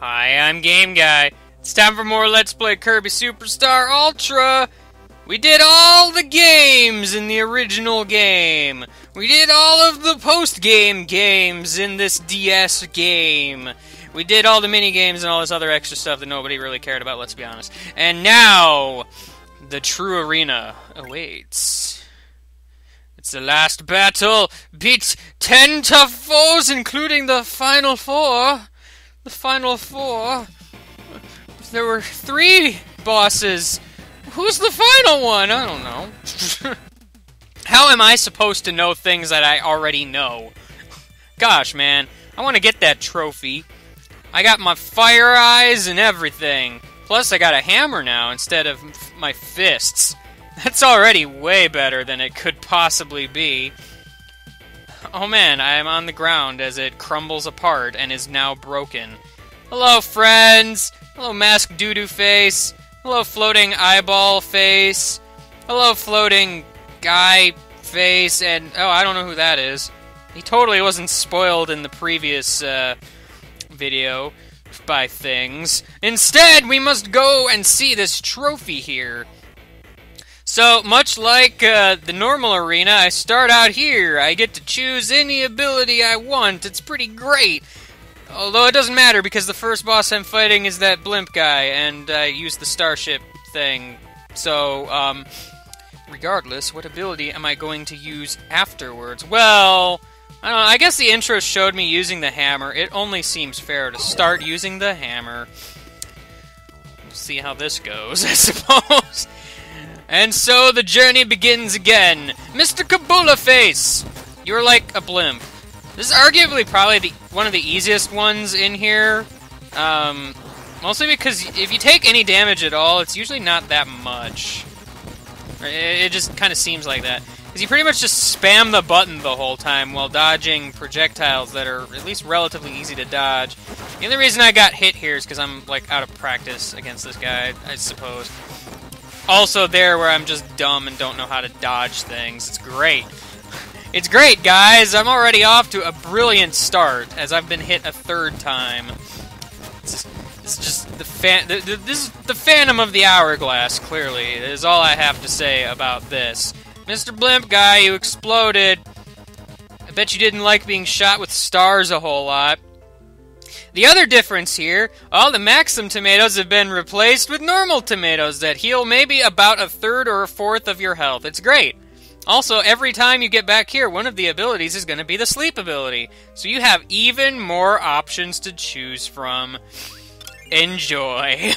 Hi, I'm Game Guy. It's time for more Let's Play Kirby Superstar Ultra! We did all the games in the original game! We did all of the post-game games in this DS game! We did all the mini-games and all this other extra stuff that nobody really cared about, let's be honest. And now, the true arena awaits. It's the last battle! Beat 10 tough foes, including the final four! The final four. There were 3 bosses. Who's the final one? I don't know. How am I supposed to know things that I already know? Gosh, man. I want to get that trophy. I got my fire eyes and everything. Plus, I got a hammer now instead of my fists. That's already way better than it could possibly be. Oh man, I am on the ground as it crumbles apart and is now broken. Hello, friends! Hello, masked doo-doo face! Hello, floating eyeball face! Hello, floating guy face, and... oh, I don't know who that is. He totally wasn't spoiled in the previous, video by things. Instead, we must go and see this trophy here. So, much like the normal arena, I start out here. I get to choose any ability I want. It's pretty great. Although it doesn't matter, because the first boss I'm fighting is that blimp guy, and I use the starship thing. So, regardless, what ability am I going to use afterwards? Well, I don't know, I guess the intro showed me using the hammer. It only seems fair to start using the hammer. We'll see how this goes, I suppose. And so the journey begins again. Mr. Kabula face! You're like a blimp. This is arguably probably one of the easiest ones in here. Mostly because if you take any damage at all, it's usually not that much. It just kind of seems like that. Because you pretty much just spam the button the whole time while dodging projectiles that are at least relatively easy to dodge. The only reason I got hit here is because I'm, like, out of practice against this guy, I suppose. Also there where I'm just dumb and don't know how to dodge things. It's great. It's great, guys! I'm already off to a brilliant start, as I've been hit a 3rd time. It's just this is the Phantom of the Hourglass, clearly. That is all I have to say about this. Mr. Blimp Guy, you exploded. I bet you didn't like being shot with stars a whole lot. The other difference here, all the Maxim tomatoes have been replaced with normal tomatoes that heal maybe about a 1/3 or a 1/4 of your health. It's great. Also, every time you get back here, one of the abilities is going to be the sleep ability. So you have even more options to choose from. Enjoy.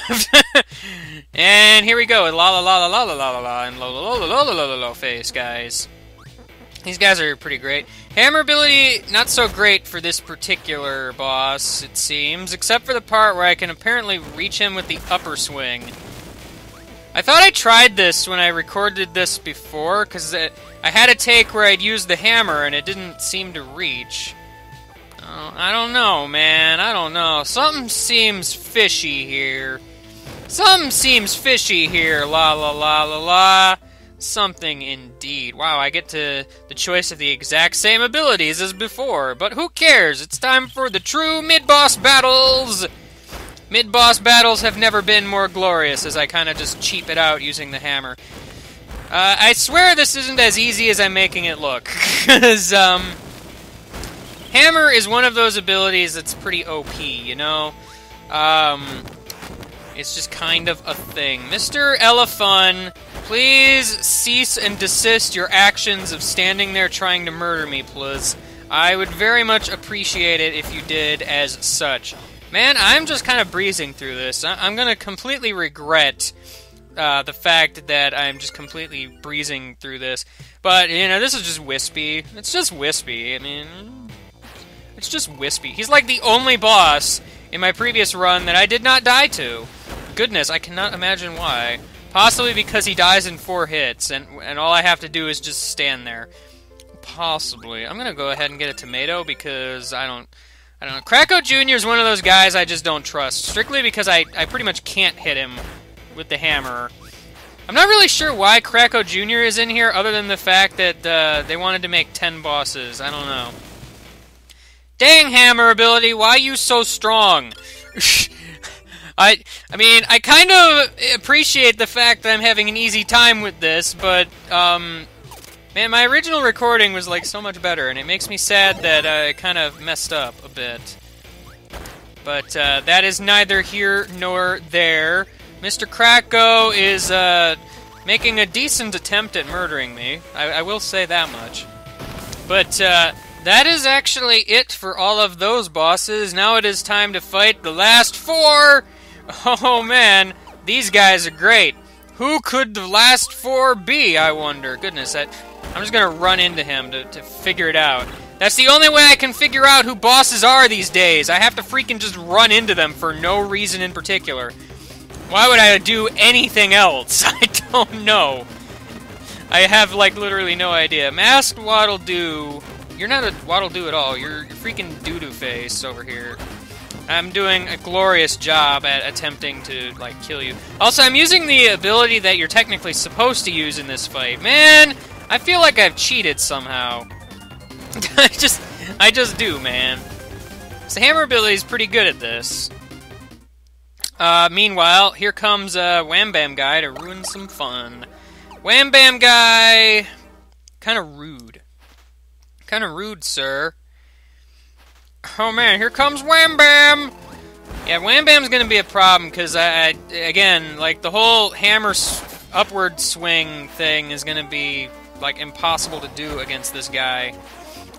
And here we go, la la la la la la la la and la la la la la la la face, guys. These guys are pretty great. Hammer ability, not so great for this particular boss, it seems, except for the part where I can apparently reach him with the upper swing. I thought I tried this when I recorded this before, because I had a take where I'd use the hammer and it didn't seem to reach. I don't know, man, I don't know. Something seems fishy here. Something seems fishy here, la la la la la. Something indeed. Wow, I get to the choice of the exact same abilities as before, but who cares? It's time for the true mid-boss battles! Mid-boss battles have never been more glorious, as I kind of just cheap it out using the hammer. I swear this isn't as easy as I'm making it look, because, hammer is one of those abilities that's pretty OP, you know? It's just kind of a thing. Mr. Elephant, please cease and desist your actions of standing there trying to murder me, please. I would very much appreciate it if you did as such. Man, I'm just kind of breezing through this. I'm gonna completely regret the fact that I'm just completely breezing through this. But, you know, this is just wispy. It's just wispy. I mean, it's just wispy. He's like the only boss in my previous run that I did not die to. Goodness, I cannot imagine why. Possibly because he dies in 4 hits, and all I have to do is just stand there. Possibly. I'm gonna go ahead and get a tomato because I don't know. Kracko Jr. is one of those guys I just don't trust, strictly because I pretty much can't hit him with the hammer. I'm not really sure why Kracko Jr. is in here, other than the fact that they wanted to make 10 bosses. I don't know. Dang hammer ability, why you so strong? I mean, I kind of appreciate the fact that I'm having an easy time with this, but, man, my original recording was, like, so much better, and it makes me sad that I kind of messed up a bit. But, that is neither here nor there. Mr. Kracko is, making a decent attempt at murdering me. I will say that much. But, that is actually it for all of those bosses. Now it is time to fight the last 4! Oh, man. These guys are great. Who could the last 4 be, I wonder? Goodness, I'm just gonna run into him to figure it out. That's the only way I can figure out who bosses are these days. I have to freaking just run into them for no reason in particular. Why would I do anything else? I don't know. I have, like, literally no idea. Masked Waddle-Doo. You're not a Waddle-Doo at all. You're freaking doo-doo face over here. I'm doing a glorious job at attempting to, like, kill you. Also, I'm using the ability that you're technically supposed to use in this fight. Man, I feel like I've cheated somehow. I just do, man. So the hammer ability is pretty good at this. Meanwhile, here comes Wham Bam Guy to ruin some fun. Wham Bam Guy... Kinda rude. Kinda rude, sir. Oh man, here comes Wham Bam! Yeah, Wham Bam's gonna be a problem, because again, like, the whole hammer upward swing thing is gonna be, like, impossible to do against this guy.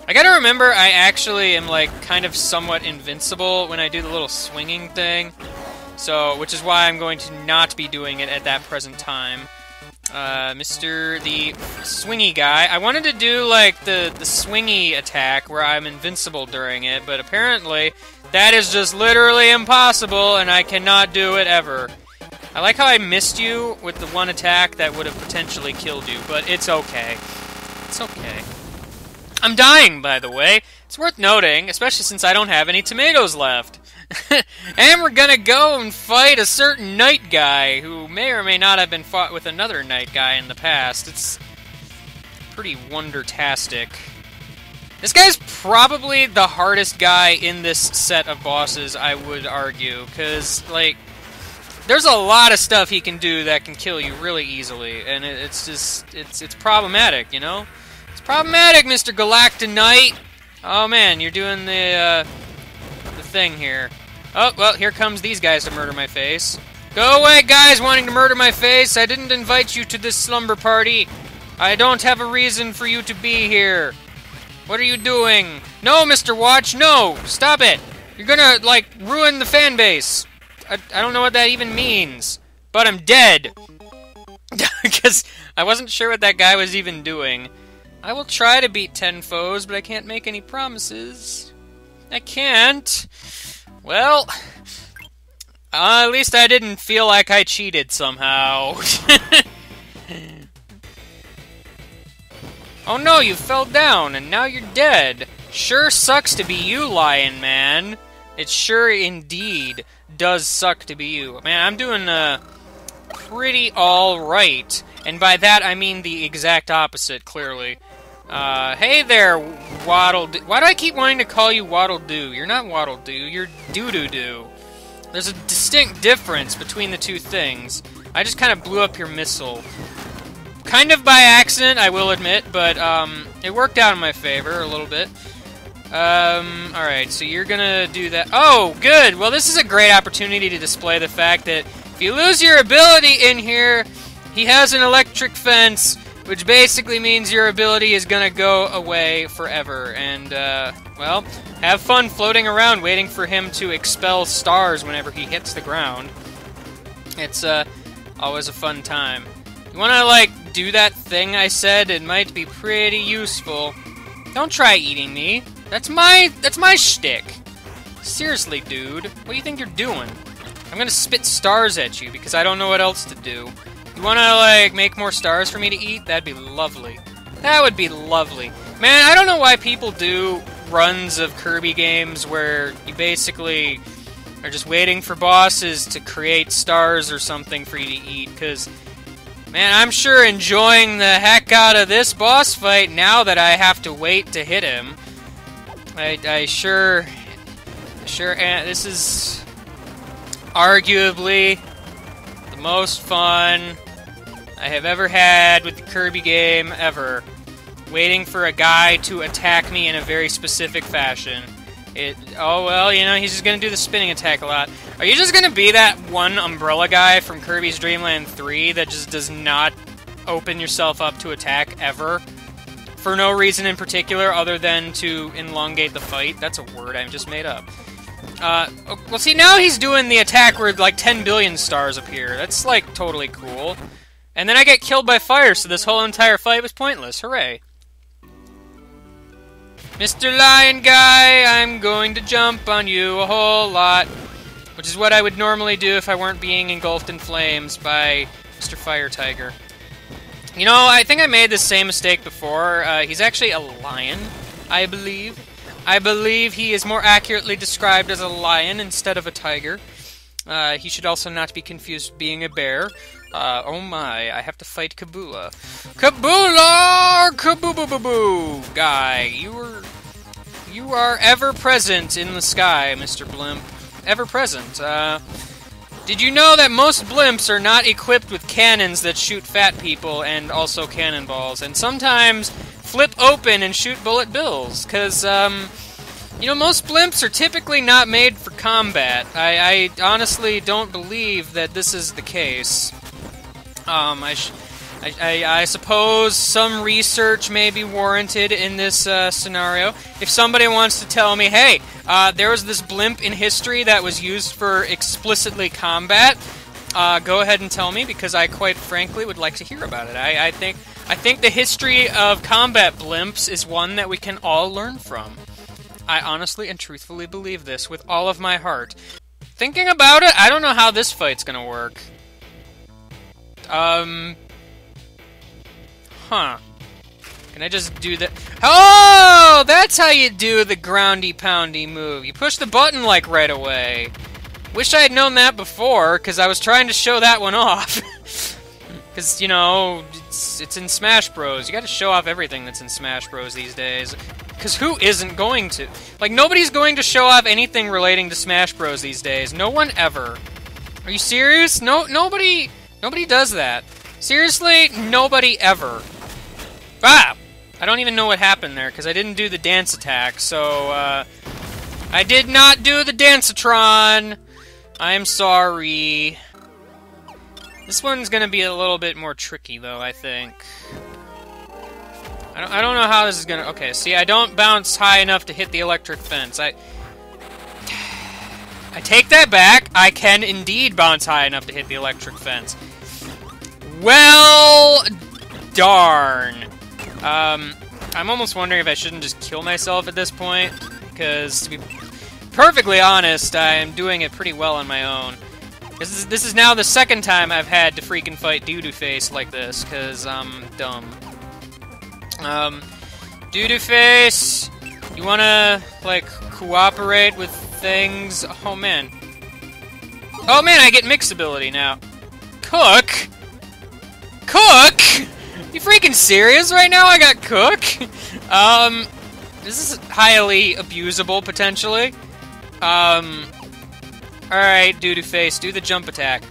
I gotta remember, I actually am, like, kind of somewhat invincible when I do the little swinging thing. So, which is why I'm going to not be doing it at that present time. Mr. the swingy guy. I wanted to do, like, the swingy attack where I'm invincible during it, but apparently that is just literally impossible, and I cannot do it ever. I like how I missed you with the one attack that would have potentially killed you, but it's okay. It's okay. I'm dying, by the way. It's worth noting, especially since I don't have any tomatoes left. And we're gonna go and fight a certain knight guy who may or may not have been fought with another knight guy in the past. It's pretty wonder-tastic. This guy's probably the hardest guy in this set of bosses, I would argue, because, like, there's a lot of stuff he can do that can kill you really easily, and it's just, it's problematic, you know? It's problematic, Mr. Galactonite! Oh man, you're doing the thing here. Oh, well, here comes these guys to murder my face. Go away, guys wanting to murder my face! I didn't invite you to this slumber party! I don't have a reason for you to be here! What are you doing? No, Mr. Watch, no! Stop it! You're gonna, like, ruin the fan base! I don't know what that even means. But I'm dead! Because I wasn't sure what that guy was even doing. I will try to beat 10 foes, but I can't make any promises. I can't. Well, at least I didn't feel like I cheated somehow. Oh no, you fell down, and now you're dead. Sure sucks to be you, Lion Man. It sure indeed does suck to be you. Man, I'm doing, pretty alright. And by that, I mean the exact opposite, clearly. Hey there, Waddle-Doo. Why do I keep wanting to call you Waddle-Doo? You're not Waddle-Doo, you're Doo-Doo-Doo. There's a distinct difference between the two things. I just kind of blew up your missile. Kind of by accident, I will admit, but, it worked out in my favor a little bit. Alright, so you're gonna do that. Oh, good! Well, this is a great opportunity to display the fact that if you lose your ability in here, he has an electric fence, which basically means your ability is gonna go away forever. And, well, have fun floating around waiting for him to expel stars whenever he hits the ground. It's, always a fun time. You wanna, like, do that thing I said? It might be pretty useful. Don't try eating me. That's my shtick. Seriously, dude. What do you think you're doing? I'm gonna spit stars at you because I don't know what else to do. You wanna, like, make more stars for me to eat? That'd be lovely. That would be lovely. Man, I don't know why people do runs of Kirby games where you basically are just waiting for bosses to create stars or something for you to eat, because, man, I'm sure enjoying the heck out of this boss fight now that I have to wait to hit him. I sure, and this is arguably the most fun I have ever had with the Kirby game ever. Waiting for a guy to attack me in a very specific fashion. Oh well, you know, he's just gonna do the spinning attack a lot. Are you just gonna be that one umbrella guy from Kirby's Dream Land 3 that just does not open yourself up to attack ever? For no reason in particular other than to elongate the fight? That's a word I just made up. Well see, now he's doing the attack where like 10 billion stars appear. That's like totally cool. And then I get killed by fire, so this whole entire fight was pointless. Hooray. Mr. Lion Guy, I'm going to jump on you a whole lot. Which is what I would normally do if I weren't being engulfed in flames by Mr. Fire Tiger. You know, I think I made the same mistake before. He's actually a lion, I believe. I believe he is more accurately described as a lion instead of a tiger. He should also not be confused with being a bear. Oh my, I have to fight Kabula. Kabula! Kaboo-boo-boo-boo! Guy, you are ever present in the sky, Mr. Blimp. Ever present. Did you know that most blimps are not equipped with cannons that shoot fat people and also cannonballs, and sometimes flip open and shoot bullet bills? Because, you know, most blimps are typically not made for combat. I honestly don't believe that this is the case. I suppose some research may be warranted in this scenario. If somebody wants to tell me, hey, there was this blimp in history that was used for explicitly combat, go ahead and tell me, because I quite frankly would like to hear about it. I think the history of combat blimps is one that we can all learn from. I honestly and truthfully believe this with all of my heart. Thinking about it, I don't know how this fight's gonna work. Huh. Can I just do that? Oh! That's how you do the groundy-poundy move. You push the button, like, right away. Wish I had known that before, because I was trying to show that one off. Because, you know, it's in Smash Bros. You gotta show off everything that's in Smash Bros. These days. Because who isn't going to? Like, nobody's going to show off anything relating to Smash Bros. These days. No one ever. Are you serious? Nobody does that. Seriously, nobody ever. Ah! I don't even know what happened there, because I didn't do the dance attack, so, I did not do the Dance-a-tron! I'm sorry. This one's gonna be a little bit more tricky, though, I think. I don't know how this is gonna... Okay, see, I don't bounce high enough to hit the electric fence. I take that back. I can indeed bounce high enough to hit the electric fence. Well, darn. I'm almost wondering if I shouldn't just kill myself at this point, because to be perfectly honest, I am doing it pretty well on my own. This is now the second time I've had to freaking fight Doo-Doo Face like this, because I'm dumb. Doo-Doo Face, you wanna, like, cooperate with things? Oh man. Oh man, I get mix ability now. Cook? Cook? You freaking serious right now? I got Cook? This is highly abusable, potentially. Alright, Doo-Doo Face, do the jump attack.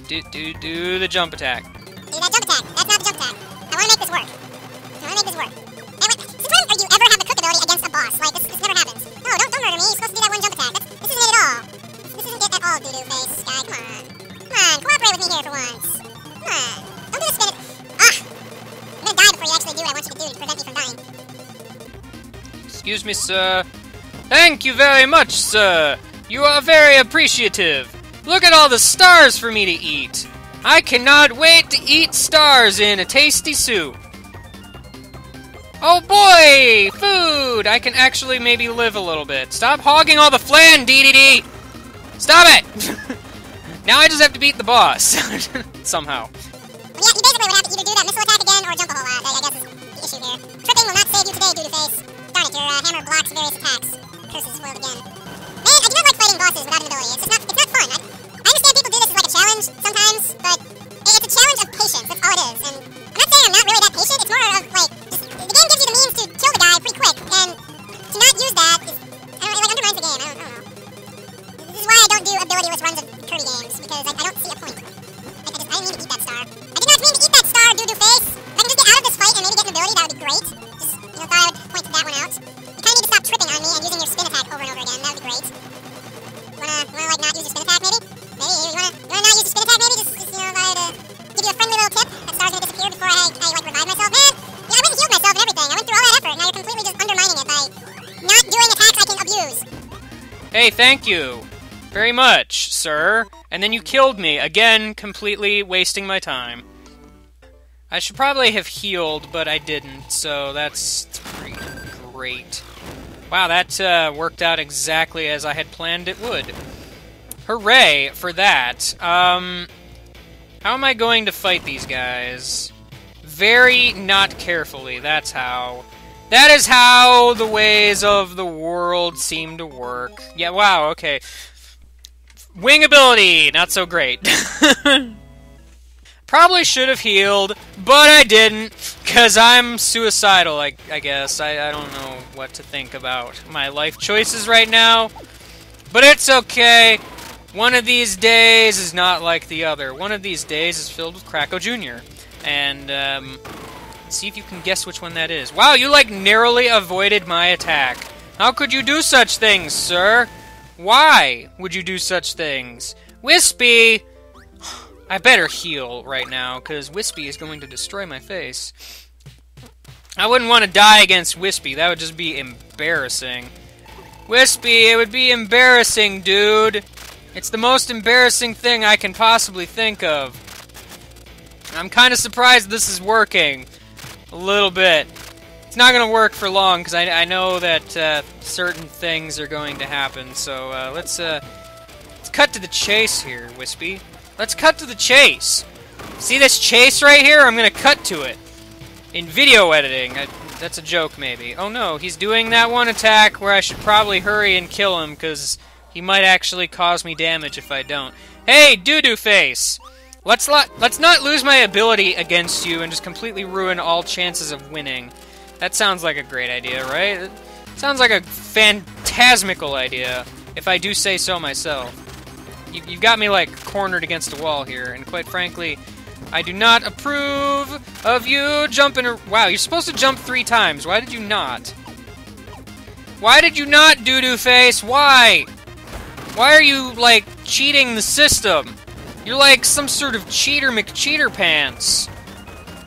Do the jump attack. Do that jump attack. That's not the jump attack. I wanna make this work. And since when are you ever have the Cook ability against a boss? Like, this never happens. No, don't murder me. You're supposed to do that one jump attack. This isn't it at all. This isn't it at all, Doo-Doo Face, guy. Come on. Come on, cooperate with me here for once. Come on. Don't do the spin it. Ah! I'm gonna die before you actually do what I want you to do to prevent me from dying. Excuse me, sir. Thank you very much, sir. You are very appreciative. Look at all the stars for me to eat. I cannot wait to eat stars in a tasty soup. Oh boy! Food! I can actually maybe live a little bit. Stop hogging all the flan, DDD! Stop it! Now I just have to beat the boss. Somehow. Well, yeah, you basically would have to either do that missile attack again or jump a whole lot, I guess is the issue here. Tripping will not save you today, Doo-Doo Face. Darn it, your hammer blocks various attacks. Curse is spoiled again. Man, I do not like fighting bosses without an ability. It's not fun. I understand people do this as like a challenge sometimes, but it's a challenge of patience. That's all it is. And I'm not saying I'm not really that patient. It's more of like, just, the game gives you the means to kill the guy pretty quick, and to not use that is, I don't know, it like undermines the game. I don't know. This is why I don't do ability-less runs of Kirby games, because I don't see a point. I didn't mean to eat that star. I did not mean to eat that star, doo-doo face! If I can just get out of this fight and maybe get an ability, that would be great. Just, thought I would point that one out. You kinda need to stop tripping on me and using your spin attack over and over again, that would be great. Wanna like, not use your spin attack, maybe? Maybe, you wanna not use your spin attack, maybe? Just give you a friendly little tip. That star's gonna disappear before I like, revive myself. Man, yeah, I went and healed myself and everything. I went through all that effort, and now you're completely just undermining it by not doing attacks I can abuse. Hey, thank you very much, sir. And then you killed me, again, completely wasting my time. I should probably have healed, but I didn't, so that's pretty great. Wow, that worked out exactly as I had planned it would. Hooray for that. How am I going to fight these guys? Very not carefully, that's how. That is how the ways of the world seem to work. Yeah, wow, okay. Wing ability, not so great. Probably should have healed, but I didn't, because I'm suicidal, I guess. I don't know what to think about my life choices right now, but it's okay. One of these days is not like the other. One of these days is filled with Kracko Jr. And, see if you can guess which one that is. Wow, you, like, narrowly avoided my attack. How could you do such things, sir? Why would you do such things? Wispy! I better heal right now, because Wispy is going to destroy my face. I wouldn't want to die against Wispy. That would just be embarrassing. Wispy, it would be embarrassing, dude. It's the most embarrassing thing I can possibly think of. I'm kind of surprised this is working. A little bit. It's not going to work for long, because I know that certain things are going to happen. So let's cut to the chase here, Wispy. Let's cut to the chase. See this chase right here? I'm going to cut to it. In video editing. That's a joke, maybe. Oh no, he's doing that one attack where I should probably hurry and kill him, because he might actually cause me damage if I don't. Hey, doo-doo face! Let's not lose my ability against you and just completely ruin all chances of winning. That sounds like a great idea, right? It sounds like a phantasmical idea, if I do say so myself. You've got me, like, cornered against a wall here, and quite frankly, I do not approve of you jumping. Wow, you're supposed to jump 3 times. Why did you not? Why did you not, doo-doo face? Why? Why are you, like, cheating the system? You're like some sort of cheater McCheater pants.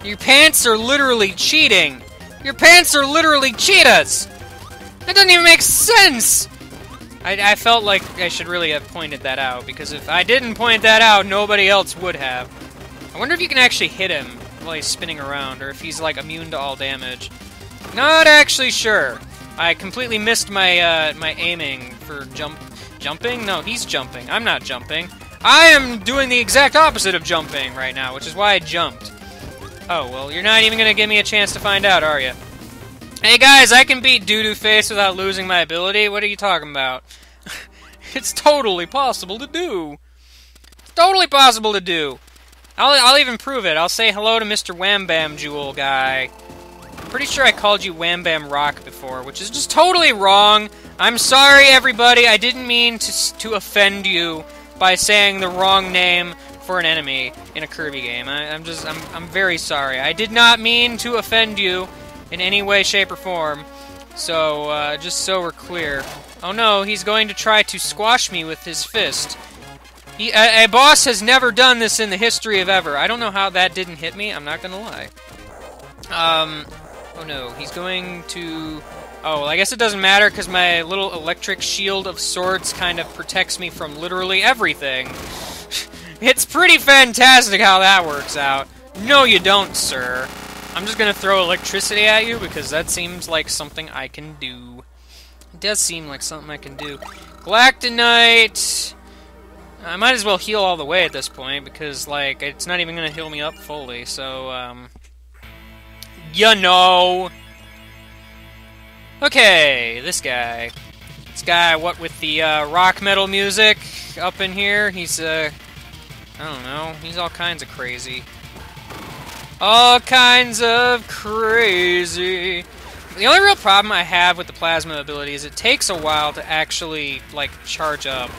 Your pants are literally cheating. Your pants are literally cheetahs. That doesn't even make sense. I felt like I should really have pointed that out, because if I didn't point that out, nobody else would have. I wonder if you can actually hit him while he's spinning around, or if he's, like, immune to all damage. Not actually sure. I completely missed my, my aiming for jumping? No, he's jumping. I'm not jumping. I am doing the exact opposite of jumping right now, which is why I jumped. Oh, well, you're not even gonna give me a chance to find out, are you? Hey guys, I can beat Doo-Doo Face without losing my ability. What are you talking about? It's totally possible to do. It's totally possible to do. I'll even prove it. I'll say hello to Mr. Wham Bam Jewel guy. I'm pretty sure I called you Wham Bam Rock before, which is just totally wrong. I'm sorry, everybody. I didn't mean to offend you by saying the wrong name for an enemy in a Kirby game. I'm very sorry. I did not mean to offend you in any way, shape, or form. So, just so we're clear. Oh no, he's going to try to squash me with his fist. A boss has never done this in the history of ever. I don't know how that didn't hit me, I'm not gonna lie. Oh no, he's going to... Oh, well, I guess it doesn't matter, because my little electric shield of sorts kind of protects me from literally everything. It's pretty fantastic how that works out. No, you don't, sir. I'm just gonna throw electricity at you, because that seems like something I can do. It does seem like something I can do. Galactonite... I might as well heal all the way at this point, because, like, it's not even gonna heal me up fully, so, you know... Okay, this guy. This guy, what with the, rock metal music up in here, he's, I don't know, he's all kinds of crazy. All kinds of crazy. The only real problem I have with the plasma ability is it takes a while to actually, like, charge up.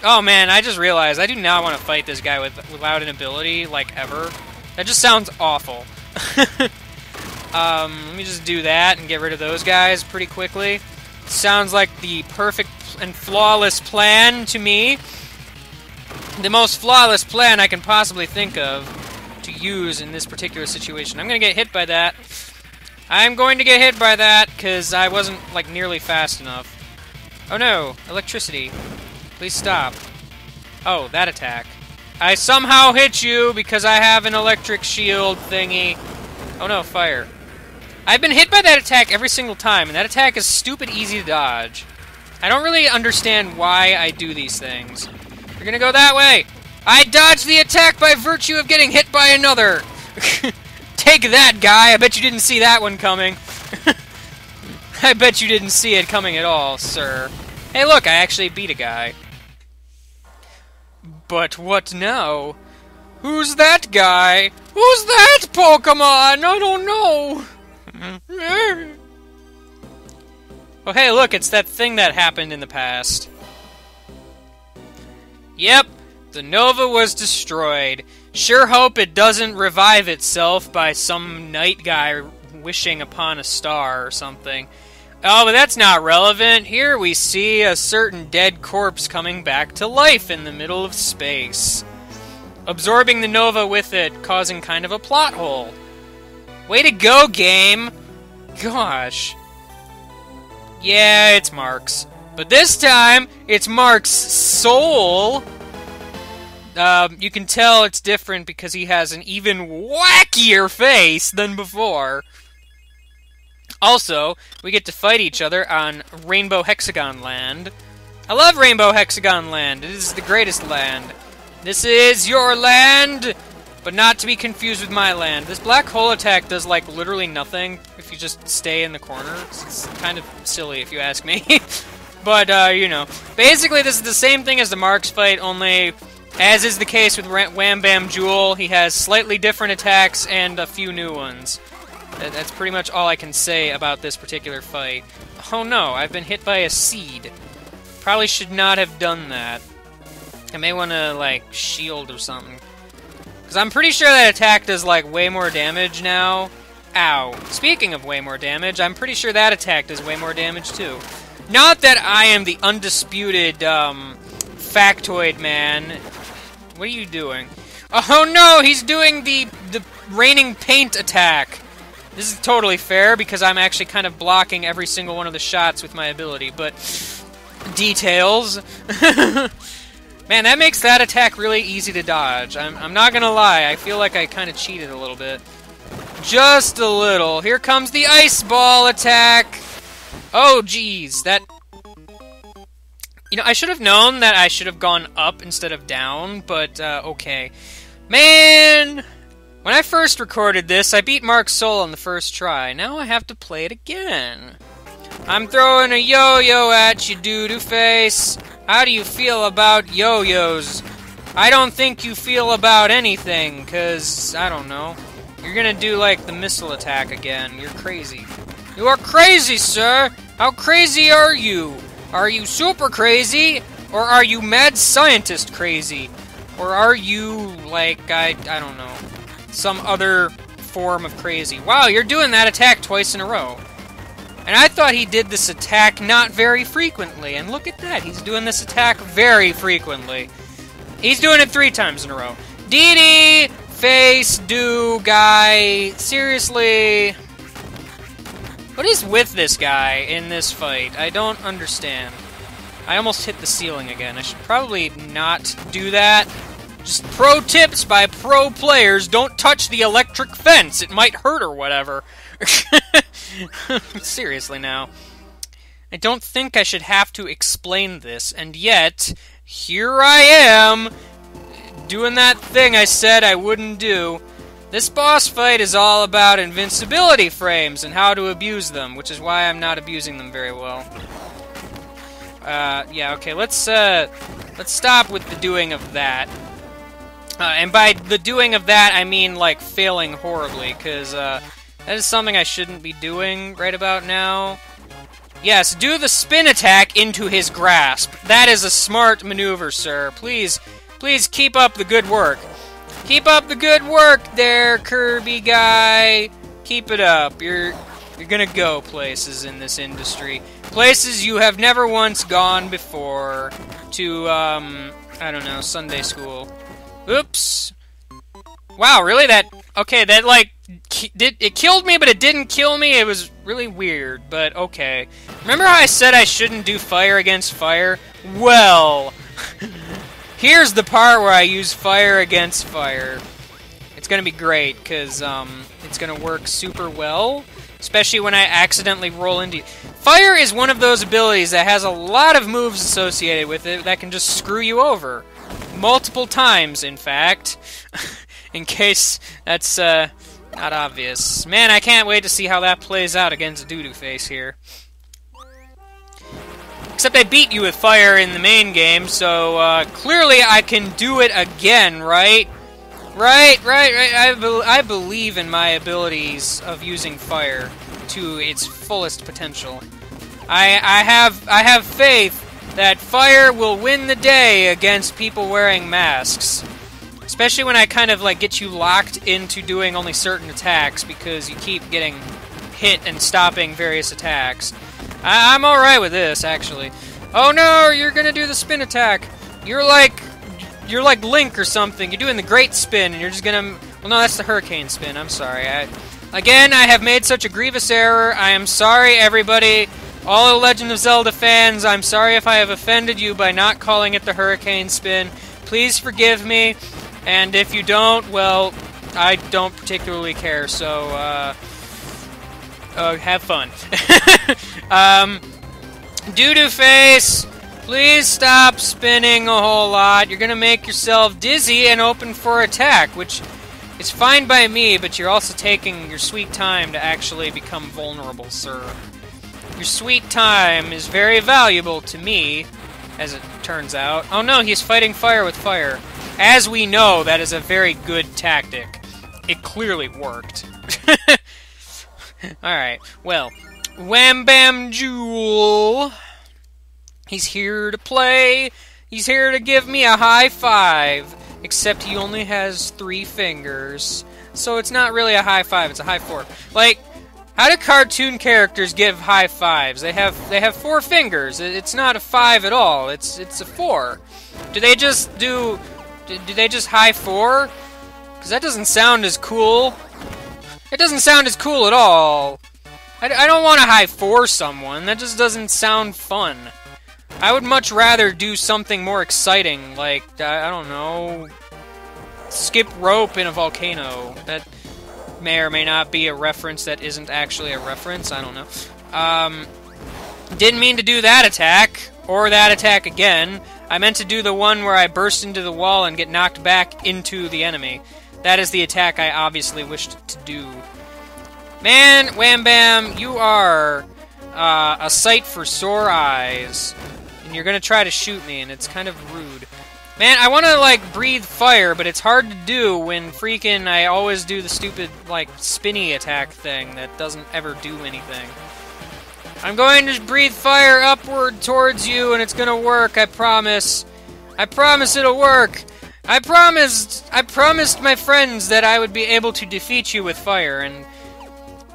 Oh man, I just realized I do not want to fight this guy without an ability, like, ever. That just sounds awful. Let me just do that and get rid of those guys pretty quickly. Sounds like the perfect and flawless plan to me. The most flawless plan I can possibly think of to use in this particular situation. I'm gonna get hit by that. I'm going to get hit by that, because I wasn't, like, nearly fast enough. Oh no, electricity. Please stop. Oh, that attack. I somehow hit you because I have an electric shield thingy. Oh no, fire. I've been hit by that attack every single time, and that attack is stupid easy to dodge. I don't really understand why I do these things. You're gonna go that way! I dodged the attack by virtue of getting hit by another! Take that, guy! I bet you didn't see that one coming. I bet you didn't see it coming at all, sir. Hey look, I actually beat a guy. But what now? Who's that guy? Who's that Pokemon? I don't know! Oh hey, look, it's that thing that happened in the past. Yep, the Nova was destroyed. Sure hope it doesn't revive itself by some night guy wishing upon a star or something. Oh, but that's not relevant. Here we see a certain dead corpse coming back to life in the middle of space, absorbing the Nova with it, causing kind of a plot hole. Way to go, game! Gosh. Yeah, it's Marx. But this time, it's Marx Soul! You can tell it's different because he has an even wackier face than before. Also, we get to fight each other on Rainbow Hexagon Land. I love Rainbow Hexagon Land. It is the greatest land. This is your land, but not to be confused with my land. This black hole attack does, like, literally nothing if you just stay in the corner. It's kind of silly, if you ask me. But, you know. Basically, this is the same thing as the Marx fight, only, as is the case with Wham Bam Jewel, he has slightly different attacks and a few new ones. That's pretty much all I can say about this particular fight. Oh no, I've been hit by a seed. Probably should not have done that. I may want to, like, shield or something. Because I'm pretty sure that attack does, like, way more damage now. Ow. Speaking of way more damage, I'm pretty sure that attack does way more damage, too. Not that I am the undisputed, factoid man. What are you doing? Oh no, he's doing the raining paint attack. This is totally fair, because I'm actually kind of blocking every single one of the shots with my ability, but... details. Man, that makes that attack really easy to dodge. I'm not gonna lie, I feel like I kind of cheated a little bit. Just a little. Here comes the ice ball attack! Oh, geez, that... You know, I should have known that I should have gone up instead of down, but, okay. Man! When I first recorded this, I beat Marx Soul on the first try. Now I have to play it again. I'm throwing a yo-yo at you, doo-doo face. How do you feel about yo-yos? I don't think you feel about anything, 'cause, I don't know. You're gonna do, like, the missile attack again. You're crazy. You are crazy, sir! How crazy are you? Are you super crazy? Or are you mad scientist crazy? Or are you, like, I don't know, some other form of crazy? Wow, you're doing that attack twice in a row. And I thought he did this attack not very frequently, and look at that, he's doing this attack very frequently. He's doing it 3 times in a row. DD! Face, do, guy, seriously? What is with this guy in this fight? I don't understand. I almost hit the ceiling again. I should probably not do that. Just pro tips by pro players, don't touch the electric fence, it might hurt or whatever. Seriously now. I don't think I should have to explain this, and yet, here I am, doing that thing I said I wouldn't do. This boss fight is all about invincibility frames and how to abuse them, which is why I'm not abusing them very well. Yeah, okay, let's stop with the doing of that. And by the doing of that, I mean, like, failing horribly, because, that is something I shouldn't be doing right about now. Yes, do the spin attack into his grasp. That is a smart maneuver, sir. Please keep up the good work. Keep up the good work there, Kirby guy. Keep it up. You're gonna go places in this industry. Places you have never once gone before. To, I don't know, Sunday school. Oops. Wow, really? Okay, that, like, it killed me, but it didn't kill me? It was really weird, but okay. Remember how I said I shouldn't do fire against fire? Well, here's the part where I use fire against fire. It's gonna be great, because, it's gonna work super well, especially when I accidentally roll into... Fire is one of those abilities that has a lot of moves associated with it that can just screw you over. Multiple times, in fact. In case that's, not obvious. Man, I can't wait to see how that plays out against Doo-Doo Face here. Except I beat you with fire in the main game, so, clearly I can do it again, right? Right. I believe in my abilities of using fire to its fullest potential. I have faith that fire will win the day against people wearing masks. Especially when I kind of, like, get you locked into doing only certain attacks because you keep getting hit and stopping various attacks. I'm alright with this, actually. Oh no, you're gonna do the spin attack. You're like Link or something. You're doing the great spin and you're just gonna... Well, no, that's the hurricane spin. I'm sorry. Again, I have made such a grievous error. I am sorry, everybody. All the Legend of Zelda fans, I'm sorry if I have offended you by not calling it the hurricane spin. Please forgive me. And if you don't, well, I don't particularly care, so, have fun. Doo-Doo Face, please stop spinning a whole lot. You're gonna make yourself dizzy and open for attack, which is fine by me, but you're also taking your sweet time to actually become vulnerable, sir. Your sweet time is very valuable to me, as it turns out. Oh no, he's fighting fire with fire. As we know, that is a very good tactic. It clearly worked. Alright, well. Wham Bam Jewel. He's here to play. He's here to give me a high five. Except he only has 3 fingers. So it's not really a high five, it's a high 4. Like, how do cartoon characters give high fives? They have 4 fingers. It's not a 5 at all. It's a 4. Do they just high 4? Because that doesn't sound as cool. It doesn't sound as cool at all. I don't want to high 4 someone. That just doesn't sound fun. I would much rather do something more exciting, like, I don't know, skip rope in a volcano. That may or may not be a reference that isn't actually a reference, I don't know. Didn't mean to do that attack, or that attack again. I meant to do the one where I burst into the wall and get knocked back into the enemy. That is the attack I obviously wished to do. Man, Wham Bam, you are a sight for sore eyes. And you're gonna try to shoot me, and it's kind of rude. Man, I wanna, like, breathe fire, but it's hard to do when freaking I always do the stupid, like, spinny attack thing that doesn't ever do anything. I'm going to breathe fire upward towards you, and it's gonna work, I promise. I promise it'll work. I promised my friends that I would be able to defeat you with fire, and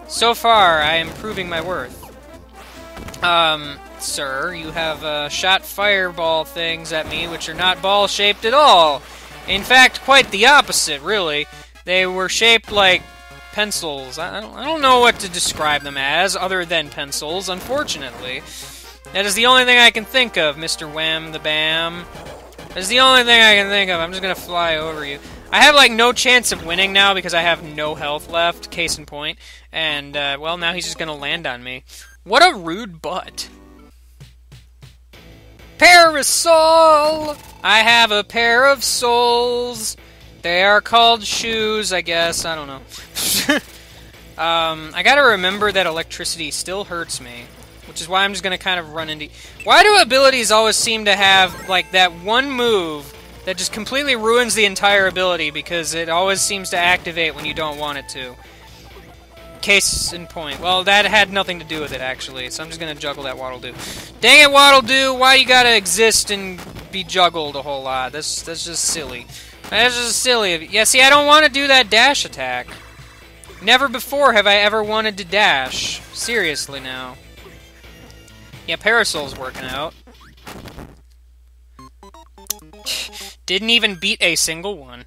so far, I am proving my worth. Sir, you have shot fireball things at me, which are not ball-shaped at all. In fact, quite the opposite, really. They were shaped like pencils. I don't know what to describe them as, other than pencils, unfortunately. That is the only thing I can think of, Mr. Wham the Bam. That's the only thing I can think of. I'm just gonna fly over you. I have, like, no chance of winning now because I have no health left, case in point. And, well, now he's just gonna land on me. What a rude butt. Parasol! I have a pair of soles. They are called shoes, I guess. I don't know. I gotta remember that electricity still hurts me. Which is why I'm just gonna kind of run into... Why do abilities always seem to have, like, that one move that just completely ruins the entire ability because it always seems to activate when you don't want it to? Case in point. Well, that had nothing to do with it, actually, so I'm just gonna juggle that Waddle Doo. Dang it, Waddle Doo! Why you gotta exist and be juggled a whole lot? That's just silly. That's just silly. Yeah, see, I don't want to do that dash attack. Never before have I ever wanted to dash. Seriously, now. Yeah, Parasol's working out. Didn't even beat a single one.